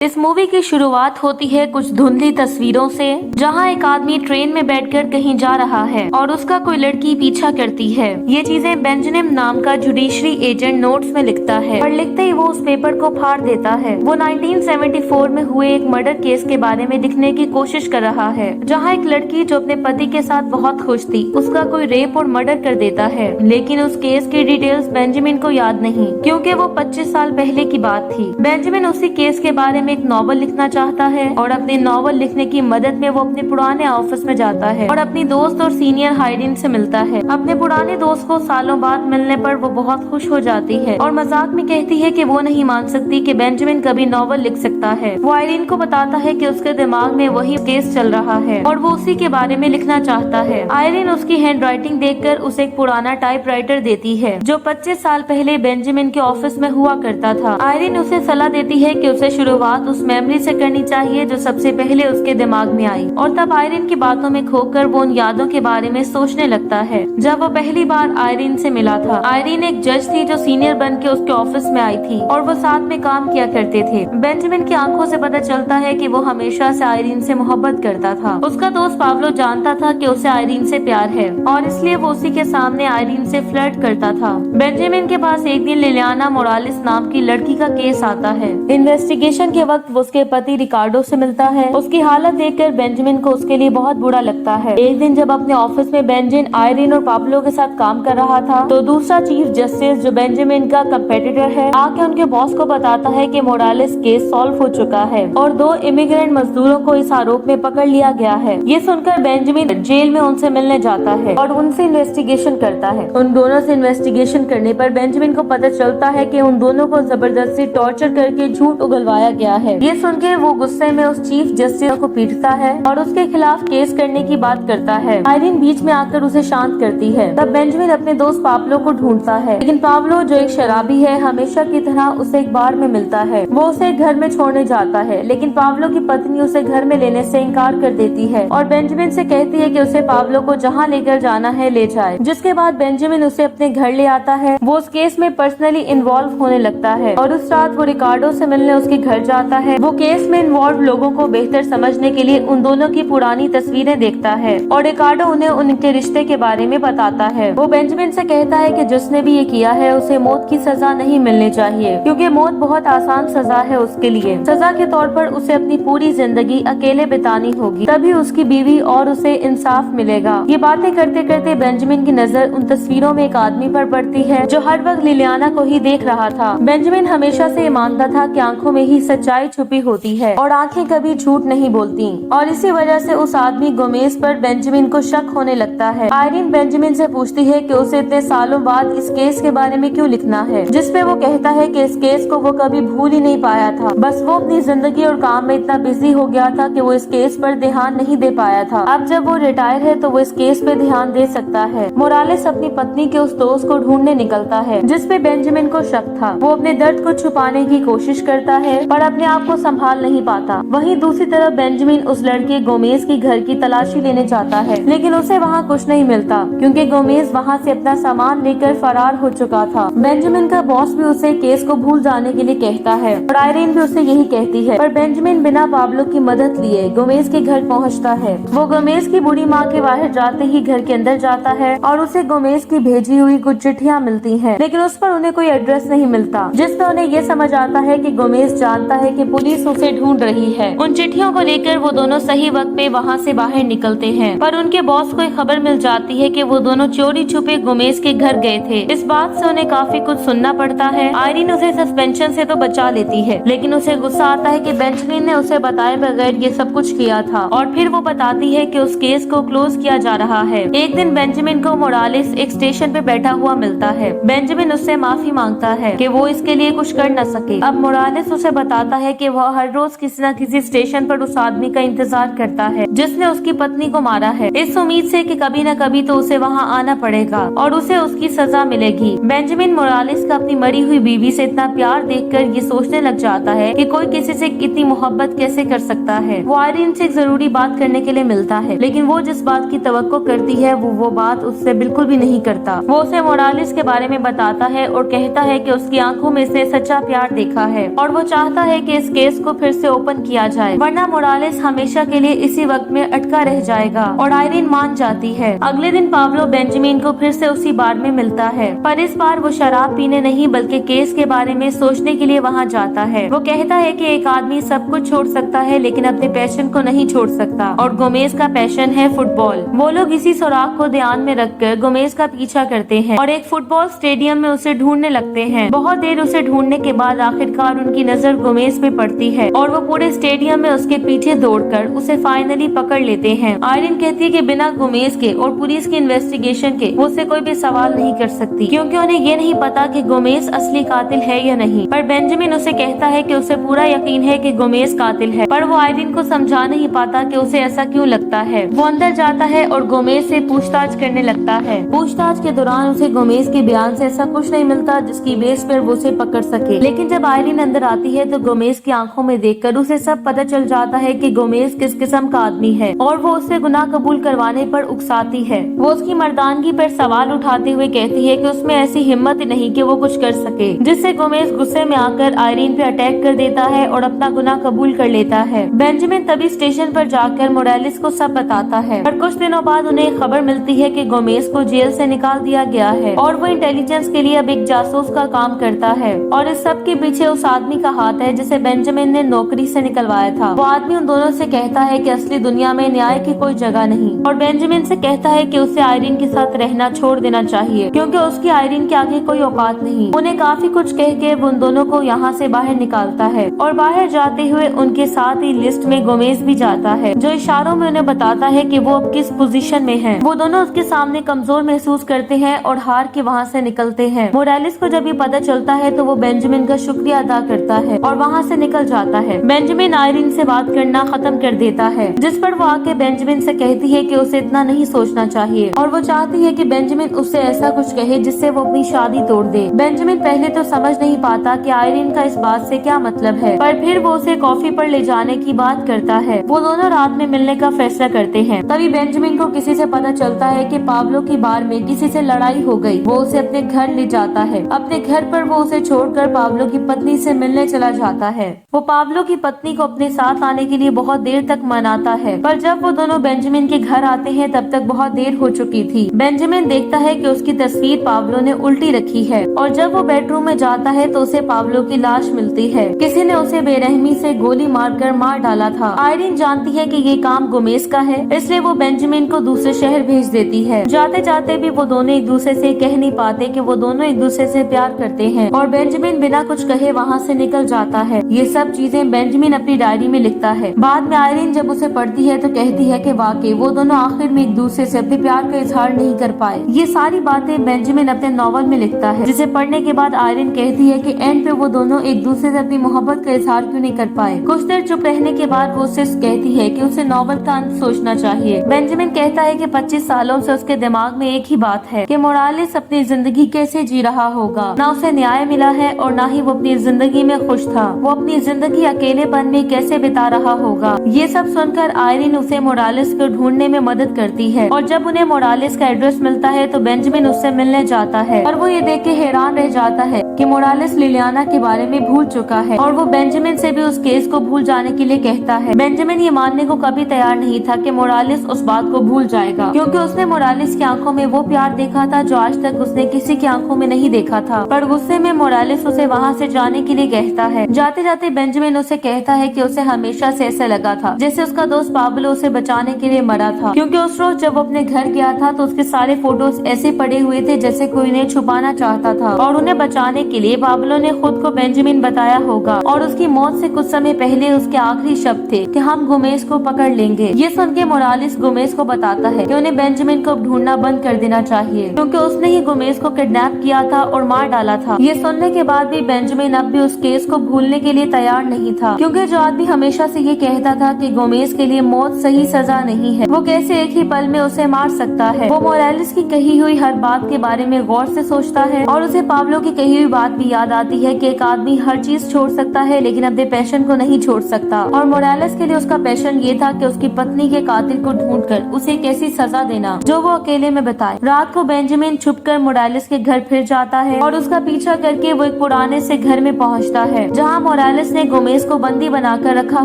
इस मूवी की शुरुआत होती है कुछ धुंधली तस्वीरों से, जहां एक आदमी ट्रेन में बैठकर कहीं जा रहा है और उसका कोई लड़की पीछा करती है। ये चीजें बेंजामिन नाम का जुडिशरी एजेंट नोट्स में लिखता है और लिखते ही वो उस पेपर को फाड़ देता है। वो 1974 में हुए एक मर्डर केस के बारे में लिखने की कोशिश कर रहा है, जहाँ एक लड़की जो अपने पति के साथ बहुत खुश थी, उसका कोई रेप और मर्डर कर देता है। लेकिन उस केस की डिटेल्स बेंजामिन को याद नहीं, क्योंकि वो 25 साल पहले की बात थी। बेंजामिन उसी केस के बारे में एक नॉवल लिखना चाहता है और अपने नॉवल लिखने की मदद में वो अपने पुराने ऑफिस में जाता है और अपनी दोस्त और सीनियर आयरीन से मिलता है। अपने पुराने दोस्त को सालों बाद मिलने पर वो बहुत खुश हो जाती है और मजाक में कहती है कि वो नहीं मान सकती कि बेंजामिन कभी नॉवल लिख सकता है। वो आयरीन को बताता है कि उसके दिमाग में वही केस चल रहा है और वो उसी के बारे में लिखना चाहता है। आयरीन उसकी हैंड राइटिंग देखकर उसे एक पुराना टाइपराइटर देती है जो 25 साल पहले बेंजामिन के ऑफिस में हुआ करता था। आयरीन उसे सलाह देती है कि उसे शुरुआत उस मेमोरी से करनी चाहिए जो सबसे पहले उसके दिमाग में आई, और तब आयरीन की बातों में खोकर वो उन यादों के बारे में सोचने लगता है जब वो पहली बार आयरीन से मिला था। आयरीन एक जज थी जो सीनियर बन के उसके ऑफिस में आई थी और वो साथ में काम किया करते थे। बेंजामिन की आंखों से पता चलता है कि वो हमेशा से आयरीन से मोहब्बत करता था। उसका दोस्त पाब्लो जानता था कि उसे आयरीन से प्यार है और इसलिए वो उसी के सामने आयरीन से फ्लर्ट करता था। बेंजामिन के पास एक दिन लिलियाना मोरालेस नाम की लड़की का केस आता है। इन्वेस्टिगेशन के वक्त वो उसके पति रिकार्डो से मिलता है। उसकी हालत देखकर बेंजामिन को उसके लिए बहुत बुरा लगता है। एक दिन जब अपने ऑफिस में बेंजामिन आयरीन और पाब्लो के साथ काम कर रहा था तो दूसरा चीफ जस्टिस जो बेंजामिन का कंपेटिटर है आके उनके बॉस को बताता है कि मोरालेस केस सॉल्व हो चुका है और 2 इमिग्रेंट मजदूरों को इस आरोप में पकड़ लिया गया है। ये सुनकर बेंजामिन जेल में उनसे मिलने जाता है और उनसे इन्वेस्टिगेशन करता है। उन दोनों से इन्वेस्टिगेशन करने पर बेंजामिन को पता चलता है कि उन दोनों को जबरदस्ती टॉर्चर करके झूठ उगलवाया गया है। ये सुनकर वो गुस्से में उस चीफ जस्टिस को पीटता है और उसके खिलाफ केस करने की बात करता है। आयरीन बीच में आकर उसे शांत करती है। तब बेंजामिन अपने दोस्त पाब्लो को ढूंढता है, लेकिन पाब्लो जो एक शराबी है हमेशा की तरह उसे एक बार में मिलता है। वो उसे घर में छोड़ने जाता है, लेकिन पाब्लो की पत्नी उसे घर में लेने से इनकार कर देती है और बेंजामिन से कहती है कि उसे पाब्लो को जहाँ लेकर जाना है ले जाए। जिसके बाद बेंजामिन उसे अपने घर ले आता है। वो उस केस में पर्सनली इन्वॉल्व होने लगता है और उस रात वो रिकार्डो से मिलने उसके घर जाता है। वो केस में इन्वॉल्व लोगों को बेहतर समझने के लिए उन दोनों की पुरानी तस्वीरें देखता है और रिकार्डो उन्हें उनके रिश्ते के बारे में बताता है। वो बेंजामिन से कहता है कि जिसने भी ये किया है उसे मौत की सजा नहीं मिलनी चाहिए, क्योंकि मौत बहुत आसान सजा है उसके लिए। सजा के तौर पर उसे अपनी पूरी जिंदगी अकेले बितानी होगी, तभी उसकी बीवी और उसे इंसाफ मिलेगा। ये बातें करते करते बेंजामिन की नजर उन तस्वीरों में एक आदमी पर पड़ती है जो हर वक्त लिलियाना को ही देख रहा था। बेंजामिन हमेशा से मानता था कि आंखों में ही सच्चाई छुपी होती है और आंखें कभी झूठ नहीं बोलती, और इसी वजह से उस आदमी गोमेज पर बेंजामिन को शक होने लगता है। आयरीन बेंजामिन से पूछती है कि उसे इतने सालों बाद इस केस के बारे में क्यों लिखना है, जिसपे वो कहता है कि इस केस को वो कभी भूल ही नहीं पाया था। बस वो अपनी जिंदगी और काम में इतना बिजी हो गया था कि वो इस केस पर ध्यान नहीं दे पाया था। अब जब वो रिटायर है तो वो इस केस पे ध्यान दे सकता है। मोरालेस अपनी पत्नी के उस दोस्त को ढूंढने निकलता है जिसपे बेंजामिन को शक था। वो अपने दर्द को छुपाने की कोशिश करता है पर अपने आप को संभाल नहीं पाता। वहीं दूसरी तरफ बेंजामिन उस लड़के गोमेज की घर की तलाशी लेने जाता है, लेकिन उसे वहाँ कुछ नहीं मिलता क्योंकि गोमेज वहाँ से अपना सामान लेकर फरार हो चुका था। बेंजामिन का बॉस भी उसे केस को भूल जाने के लिए कहता है और आयरीन भी उसे यही कहती है, पर बेंजामिन बिना पाब्लो की मदद लिए गोमेज के घर पहुँचता है। वो गोमेज की बूढ़ी माँ के बाहर जाते ही घर के अंदर जाता है और उसे गोमेज की भेजी हुई कुछ चिट्ठियाँ मिलती है, लेकिन उस पर उन्हें कोई एड्रेस नहीं मिलता, जिससे उन्हें ये समझ आता है कि गोमेज जानता है कि पुलिस उसे ढूंढ रही है। उन चिट्ठियों को लेकर वो दोनों सही वक्त पे वहाँ से बाहर निकलते हैं, पर उनके बॉस को खबर मिल जाती है कि वो दोनों चोरी छुपे गोमेज के घर गए थे। इस बात से उन्हें काफी कुछ सुनना पड़ता है। आयरीन उसे सस्पेंशन से तो बचा लेती है, लेकिन उसे गुस्सा आता है कि बेंजामिन ने उसे बताए बगैर ये सब कुछ किया था, और फिर वो बताती है कि उस केस को क्लोज किया जा रहा है। एक दिन बेंजामिन को मोरालेस एक स्टेशन पे बैठा हुआ मिलता है। बेंजामिन उससे माफी मांगता है कि वो इसके लिए कुछ कर न सके। अब मोरालेस उसे बताता है कि वह हर रोज किसी न किसी स्टेशन पर उस आदमी का इंतजार करता है जिसने उसकी पत्नी को मारा है, इस उम्मीद से कि कभी न कभी तो उसे वहाँ आना पड़ेगा और उसे उसकी सजा मिलेगी। बेंजामिन मोरालेस का अपनी मरी हुई बीवी से इतना प्यार देखकर ये सोचने लग जाता है कि कोई किसी से इतनी मोहब्बत कैसे कर सकता है। वो आयरीन से एक जरूरी बात करने के लिए मिलता है, लेकिन वो जिस बात की तवक्को करती है वो बात उससे बिल्कुल भी नहीं करता। वो उसे मोरालेस के बारे में बताता है और कहता है कि उसकी आंखों में से सच्चा प्यार देखा है और वो चाहता है कि इस केस को फिर से ओपन किया जाए, वरना मोरालेस हमेशा के लिए इसी वक्त में अटका रह जाएगा। और आयरीन मान जाती है। अगले दिन पाब्लो बेंजामिन को फिर से उसी बार में मिलता है, पर इस बार वो शराब पीने नहीं बल्कि केस के बारे में सोचने के लिए वहाँ जाता है। वो कहता है कि एक आदमी सब कुछ छोड़ सकता है लेकिन अपने पैशन को नहीं छोड़ सकता, और गोमेज का पैशन है फुटबॉल। वो लोग इसी सुराग को ध्यान में रखकर गोमेज का पीछा करते हैं और एक फुटबॉल स्टेडियम में उसे ढूंढने लगते हैं। बहुत देर उसे ढूंढने के बाद आखिरकार उनकी नजर गोमेज पे पड़ती है और वो पूरे स्टेडियम में उसके पीछे दौड़कर उसे फाइनली पकड़ लेते हैं। आयरीन कहती है कि बिना गोमेज के और पुलिस की इन्वेस्टिगेशन के वो उससे कोई भी सवाल नहीं कर सकती, क्योंकि उन्हें ये नहीं पता कि गोमेज असली कातिल है या नहीं। पर बेंजामिन उसे कहता है कि उसे पूरा यकीन है कि गोमेज कातिल है, पर वो आयरीन को समझा नहीं पाता कि उसे ऐसा क्यों लगता है। वो अंदर जाता है और गोमेज से पूछताछ करने लगता है। पूछताछ के दौरान उसे गोमेज के बयान से ऐसा कुछ नहीं मिलता जिसकी बेस पर वो उसे पकड़ सके, लेकिन जब आयरीन अंदर आती है तो गोमेज की आंखों में देखकर उसे सब पता चल जाता है कि गोमेज किस किस्म का आदमी है, और वो उससे गुनाह कबूल करवाने पर उकसाती है। वो उसकी मर्दानगी पर सवाल उठाते हुए कहती है कि उसमें ऐसी हिम्मत ही नहीं कि वो कुछ कर सके, जिससे गोमेज गुस्से में आकर आयरीन पे अटैक कर देता है और अपना गुनाह कबूल कर लेता है। बेंजामिन तभी स्टेशन पर जाकर मोरालेस को सब बताता है, पर कुछ दिनों बाद उन्हें खबर मिलती है कि गोमेज को जेल से निकाल दिया गया है और वो इंटेलिजेंस के लिए अब एक जासूस का काम करता है, और इस सब के पीछे उस आदमी का हाथ है जिसे बेंजामिन ने नौकरी से निकलवाया था। वो आदमी उन दोनों से कहता है कि असली दुनिया में न्याय की कोई जगह नहीं, और बेंजामिन से कहता है कि उसे आयरीन के साथ रहना छोड़ देना चाहिए, क्योंकि उसकी आयरीन के आगे कोई औकात नहीं। उन्हें काफी कुछ कह के उन दोनों को यहाँ से बाहर निकालता है, और बाहर जाते हुए उनके साथ ही लिस्ट में गोमेज भी जाता है, जो इशारों में उन्हें बताता है कि वो अब किस पोजीशन में है। वो दोनों उसके सामने कमजोर महसूस करते हैं और हार के वहाँ से निकलते हैं। मोरालेस को जब ये पता चलता है तो वो बेंजामिन का शुक्रिया अदा करता है और वहाँ से निकल जाता है। बेंजामिन आयरीन से बात करना खत्म कर देता है, जिस पर वो आके बेंजामिन से कहती है कि उसे इतना नहीं सोचना चाहिए, और वो चाहती है कि बेंजामिन उससे ऐसा कुछ कहे जिससे वो अपनी शादी तोड़ दे। बेंजामिन पहले तो समझ नहीं पाता कि आयरीन का इस बात से क्या मतलब है, पर फिर वो उसे कॉफी पर ले जाने की बात करता है। वो दोनों रात में मिलने का फैसला करते हैं। तभी बेंजामिन को किसी से पता चलता है कि पाब्लो की बार में किसी से लड़ाई हो गई। वो उसे अपने घर ले जाता है। अपने घर पर वो उसे छोड़कर पाब्लो की पत्नी से मिलने चला जाता है। वो पाब्लो की पत्नी को अपने साथ आने के लिए बहुत देर तक मनाता है, पर जब वो दोनों बेंजामिन के घर आते हैं तब तक बहुत देर हो चुकी थी। बेंजामिन देखता है कि उसकी तस्वीर पाब्लो ने उल्टी रखी है, और जब वो बेडरूम में जाता है तो उसे पाब्लो की लाश मिलती है। किसी ने उसे बेरहमी से गोली मारकर मार डाला था। आयरीन जानती है कि ये काम गोमेज का है, इसलिए वो बेंजामिन को दूसरे शहर भेज देती है। जाते जाते भी वो दोनों एक दूसरे से कह नहीं पाते कि वो दोनों एक दूसरे से प्यार करते हैं, और बेंजामिन बिना कुछ कहे वहाँ से निकल जाता है। ये सब चीजें बेंजामिन अपनी डायरी में लिखता है। बाद में आयरीन जब उसे पढ़ती है तो कहती है कि वाकई वो दोनों आखिर में एक दूसरे से अपने प्यार का इजहार नहीं कर पाए। ये सारी बातें बेंजामिन अपने नॉवल में लिखता है, जिसे पढ़ने के बाद आयरीन कहती है कि एंड पे वो दोनों एक दूसरे से अपनी मोहब्बत का इजहार क्यों नहीं कर पाए। कुछ देर चुप रहने के बाद वो उससे कहती है कि उसे नॉवल का अंत सोचना चाहिए। बेंजामिन कहता है कि 25 सालों से उसके दिमाग में एक ही बात है कि मोरालेस अपनी जिंदगी कैसे जी रहा होगा। ना उसे न्याय मिला है और ना ही वो अपनी जिंदगी में खुश था। वो अपनी जिंदगी अकेलेपन में कैसे बिता रहा होगा। ये सब सुनकर आयरीन उसे मोरालेस को ढूंढने में मदद करती है, और जब उन्हें मोरालेस का एड्रेस मिलता है तो बेंजामिन उससे मिलने जाता है, और वो ये देख के हैरान रह जाता है कि मोरालेस लिलियाना के बारे में भूल चुका है, और वो बेंजामिन से भी उस केस को भूल जाने के लिए कहता है। बेंजामिन ये मानने को कभी तैयार नहीं था कि मोरालेस उस बात को भूल जाएगा, क्योंकि उसने मोरालेस की आंखों में वो प्यार देखा था जो आज तक उसने किसी की आंखों में नहीं देखा था। पर गुस्से में मोरालेस उसे वहाँ से जाने के लिए कहता है। जाते जाते बेंजामिन उसे कहता है कि उसे हमेशा से ऐसा लगा था जैसे उसका दोस्त पाब्लो उसे बचाने के लिए मरा था, क्योंकि उस रोज जब वो अपने घर गया था तो उसके सारे फोटोज ऐसे पड़े हुए थे जैसे कोई इन्हें छुपाना चाहता था, और उन्हें बचाने के लिए पाब्लो ने खुद को बेंजामिन बताया होगा, और उसकी मौत से कुछ समय पहले उसके आखिरी शब्द थे कि हम गोमेज को पकड़ लेंगे। ये सुन के मोरालेस गोमेज को बताता है कि उन्हें बेंजामिन को ढूंढना बंद कर देना चाहिए, क्योंकि उसने ही गोमेज को किडनैप किया था और मार डाला था। ये सुनने के बाद भी बेंजामिन अब भी उस केस को भूलने के लिए तैयार नहीं था, क्योंकि जो आदमी हमेशा से ये कहता था कि गोमेज के लिए मौत सही सजा नहीं है, वो कैसे एक ही पल में उसे मार सकता है। वो मोरालेस की कही हुई हर बात के बारे में गौर से सोचता है और उसे पाब्लो की कही हुई बात भी याद आती है कि एक आदमी हर चीज छोड़ सकता है लेकिन अपने पैशन को नहीं छोड़ सकता। और मोरालेस के लिए उसका पैशन ये था कि उसकी पत्नी के कातिल को ढूंढकर उसे एक ऐसी सजा देना जो वो अकेले में बताए। रात को बेंजामिन छुपकर मोरालेस के घर फिर जाता है और उसका पीछा करके वो एक पुराने से घर में पहुंचता है जहां मोरालेस ने गोमेज को बंदी बनाकर रखा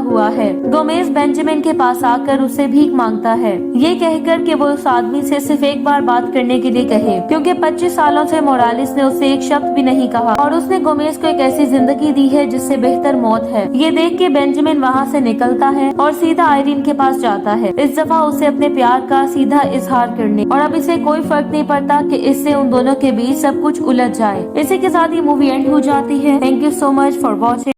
हुआ है। गोमेज बेंजामिन के पास आकर उससे भीख मांगता है, ये कहकर कि वो उस आदमी से सिर्फ एक बार बात करने के लिए कहे, क्योंकि 25 सालों से मोरालेस ने उससे एक शब्द भी नहीं कहा और उसने गोमेज को एक ऐसी जिंदगी दी है जिससे बेहतर मौत है। ये देख के बेंजामिन वहाँ से निकलता है और सीधा आयरीन के पास जाता है, इस दफा उसे अपने प्यार का सीधा इजहार करने। और अब इसे कोई फर्क नहीं पड़ता कि इससे उन दोनों के बीच सब कुछ उलझ जाए। इसी के साथ ये मूवी एंड हो जाती है। Thank you so much for watching.